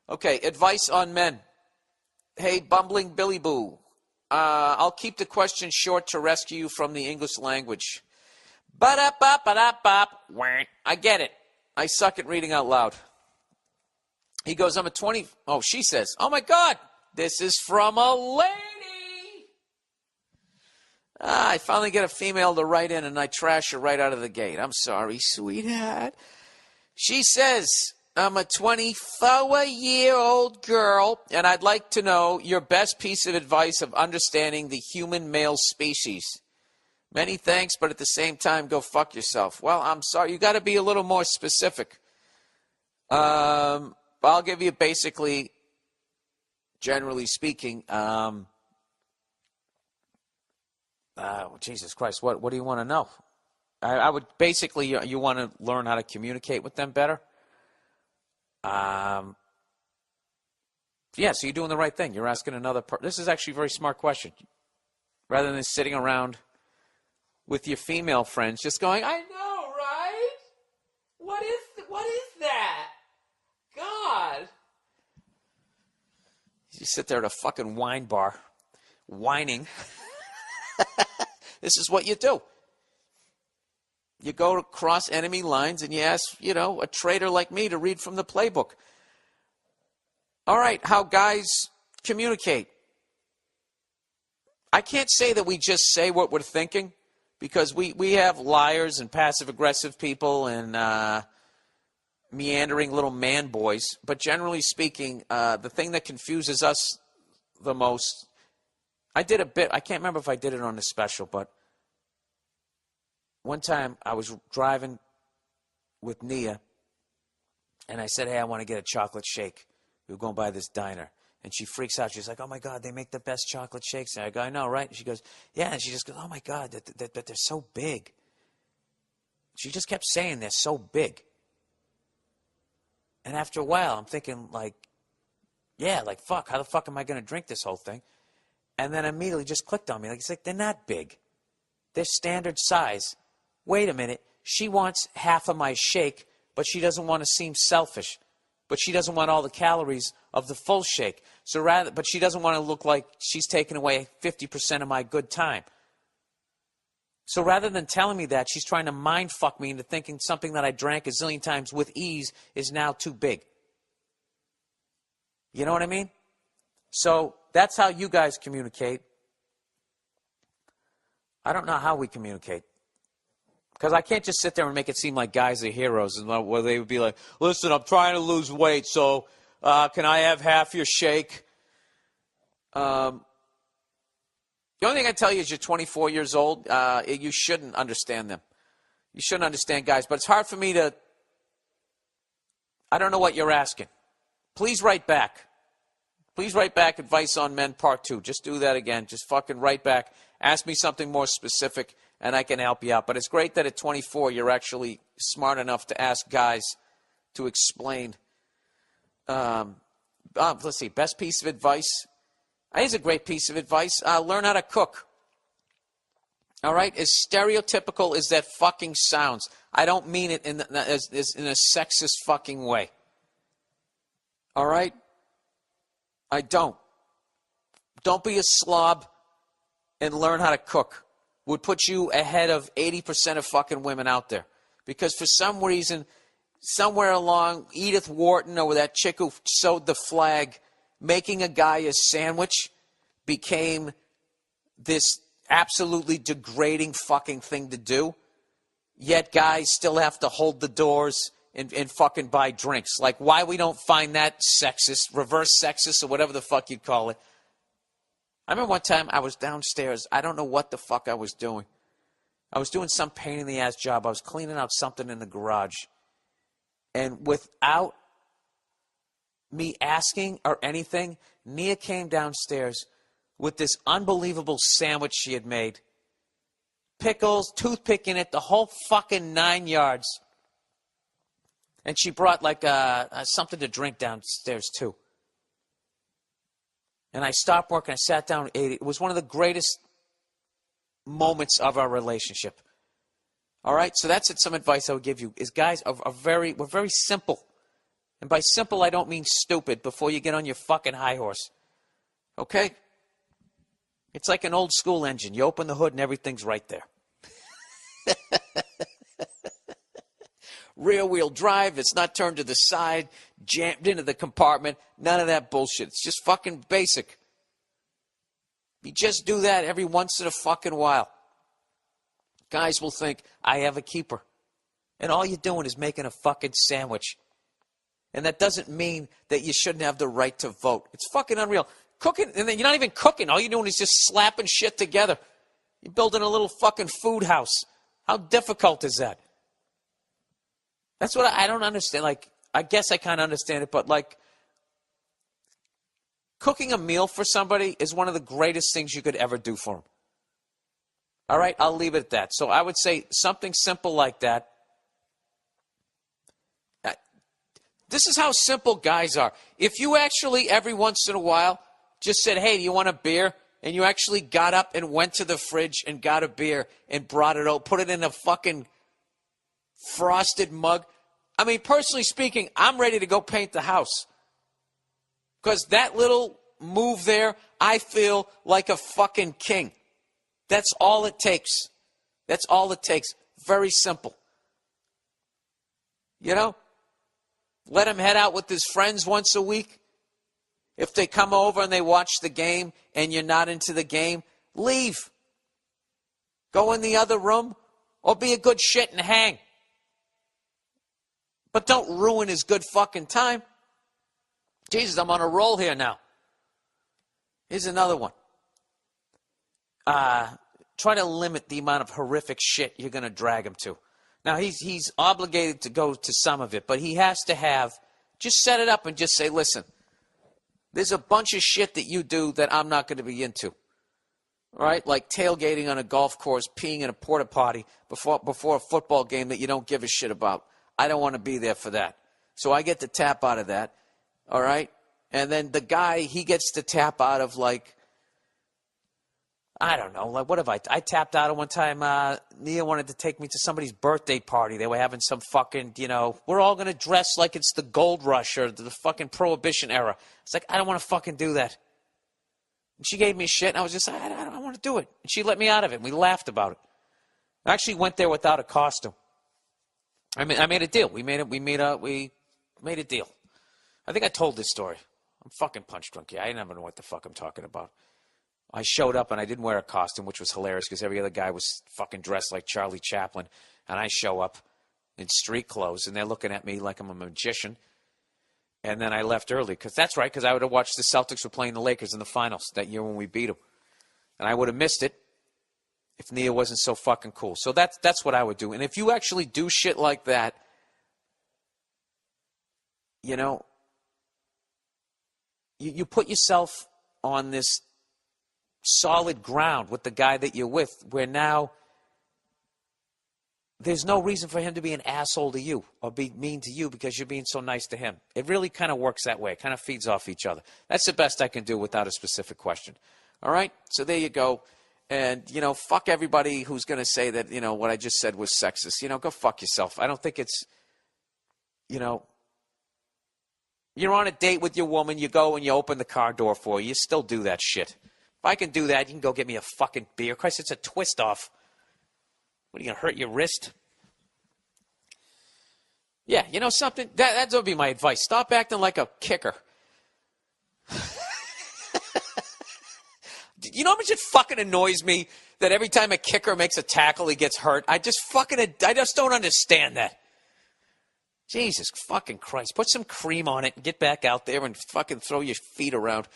Okay, advice on men. Hey, bumbling Billy Boo. I'll keep the question short to rescue you from the English language. Ba-da-bop-ba-da-bop. I get it. I suck at reading out loud. He goes, I'm a 20... Oh, she says, oh, my God. This is from a lady. I finally get a female to write in, and I trash her right out of the gate. I'm sorry, sweetheart. She says, I'm a 24-year-old girl, and I'd like to know your best piece of advice of understanding the human male species. Many thanks, but at the same time, go fuck yourself. Well, I'm sorry. You got to be a little more specific. I'll give you basically, generally speaking, Jesus Christ, what do you want to know? I would basically, you want to learn how to communicate with them better. Yeah, so you're doing the right thing. You're asking another person. This is actually a very smart question. Rather than sitting around with your female friends just going, I know, right? What is that? God. You sit there at a fucking wine bar, whining. This is what you do. You go across enemy lines and you ask, a traitor like me to read from the playbook. All right, how guys communicate. I can't say that we just say what we're thinking, because we have liars and passive-aggressive people and meandering little man boys. But generally speaking, the thing that confuses us the most, I did a bit, I can't remember if I did it on the special, but one time I was driving with Nia, and I said, hey, I want to get a chocolate shake. We were going by this diner. And she freaks out. She's like, oh, my God, they make the best chocolate shakes. And I go, I know, right? And she goes, yeah. And she just goes, oh, my God, that they're so big. She just kept saying they're so big. And after a while, I'm thinking, fuck, how the fuck am I going to drink this whole thing? And then immediately just clicked on me. It's like, they're not big. They're standard size. Wait a minute. She wants half of my shake, but she doesn't want to seem selfish. But she doesn't want all the calories of the full shake. But she doesn't want to look like she's taking away 50% of my good time. So rather than telling me that, she's trying to mind fuck me into thinking something that I drank a zillion times with ease is now too big. You know what I mean? So that's how you guys communicate. I don't know how we communicate. Because I can't just sit there and make it seem like guys are heroes, and where they would be like, listen, I'm trying to lose weight, so can I have half your shake? The only thing I tell you is you're 24 years old. You shouldn't understand them. You shouldn't understand guys. But it's hard for me to... I don't know what you're asking. Please write back. Please write back Advice on Men Part 2. Just do that again. Just fucking write back. Ask me something more specific, and I can help you out. But it's great that at 24 you're actually smart enough to ask guys to explain. Let's see. Best piece of advice. Here's a great piece of advice. Learn how to cook. All right? As stereotypical as that fucking sounds, I don't mean it in a sexist fucking way. All right? I don't. Don't be a slob and learn how to cook. Would put you ahead of 80% of fucking women out there. Because for some reason, somewhere along, Edith Wharton or that chick who sewed the flag, making a guy a sandwich became this absolutely degrading fucking thing to do. Yet guys still have to hold the doors and fucking buy drinks. Like, why we don't find that sexist, reverse sexist, or whatever the fuck you'd call it. I remember one time I was downstairs. I don't know what the fuck I was doing. I was doing some pain-in-the-ass job. I was cleaning out something in the garage. And without me asking or anything, Nia came downstairs with this unbelievable sandwich she had made. Pickles, toothpick in it, the whole fucking 9 yards. And she brought something to drink downstairs too. And I stopped work and I sat down and ate it. It was one of the greatest moments of our relationship. All right? So that's some advice I would give you. Is guys we're very simple. And by simple, I don't mean stupid before you get on your fucking high horse. Okay? It's like an old school engine. You open the hood and everything's right there. Rear wheel drive, it's not turned to the side, jammed into the compartment. None of that bullshit. It's just fucking basic. You just do that every once in a fucking while. Guys will think, I have a keeper. And all you're doing is making a fucking sandwich. And that doesn't mean that you shouldn't have the right to vote. It's fucking unreal. Cooking, and then you're not even cooking. All you're doing is just slapping shit together. You're building a little fucking food house. How difficult is that? That's what I don't understand. Like, I guess I kind of understand it, but like, cooking a meal for somebody is one of the greatest things you could ever do for them. All right, I'll leave it at that. So I would say something simple like that. This is how simple guys are. If you actually, every once in a while, just said, hey, do you want a beer? And you actually got up and went to the fridge and got a beer and brought it out, put it in a fucking frosted mug. I mean, personally speaking, I'm ready to go paint the house. Because that little move there, I feel like a fucking king. That's all it takes. That's all it takes. Very simple. You know? Let him head out with his friends once a week. If they come over and they watch the game and you're not into the game, leave. Go in the other room or be a good shit and hang. But don't ruin his good fucking time. Jesus, I'm on a roll here now. Here's another one. Try to limit the amount of horrific shit you're going to drag him to. Now, he's obligated to go to some of it, but he has to have, just set it up and just say, listen, there's a bunch of shit that you do that I'm not going to be into. All right? Like tailgating on a golf course, peeing in a porta potty before a football game that you don't give a shit about. I don't want to be there for that. So I get to tap out of that. All right? And then the guy, he gets to tap out of like, I don't know, like what have I tapped out of one time. Nia wanted to take me to somebody's birthday party. They were having some fucking, we're all going to dress like it's the gold rush or the fucking prohibition era. It's like, I don't want to fucking do that. And she gave me shit, and I was just, I don't want to do it. And she let me out of it, and we laughed about it. I actually went there without a costume. I made a deal. We made a deal. I think I told this story. I'm fucking punch drunk. Yeah, I never know what the fuck I'm talking about. I showed up and I didn't wear a costume, which was hilarious because every other guy was fucking dressed like Charlie Chaplin. And I show up in street clothes and they're looking at me like I'm a magician. And then I left early because that's right, because I would have watched the Celtics were playing the Lakers in the finals that year when we beat them. And I would have missed it if Nia wasn't so fucking cool. So that's what I would do. And if you actually do shit like that, you put yourself on this solid ground with the guy that you're with, where now there's no reason for him to be an asshole to you or be mean to you because you're being so nice to him. It really kind of works that way. It kind of feeds off each other. That's the best I can do without a specific question. All right? So there you go. And, fuck everybody who's going to say that, what I just said was sexist. Go fuck yourself. I don't think it's, you're on a date with your woman, you go and you open the car door for her. You still do that shit. If I can do that, you can go get me a fucking beer. Christ, it's a twist off. What, are you going to hurt your wrist? Yeah, something? That would be my advice. Stop acting like a kicker. You know how much it fucking annoys me that every time a kicker makes a tackle, he gets hurt? I just don't understand that. Jesus fucking Christ. Put some cream on it and get back out there and fucking throw your feet around.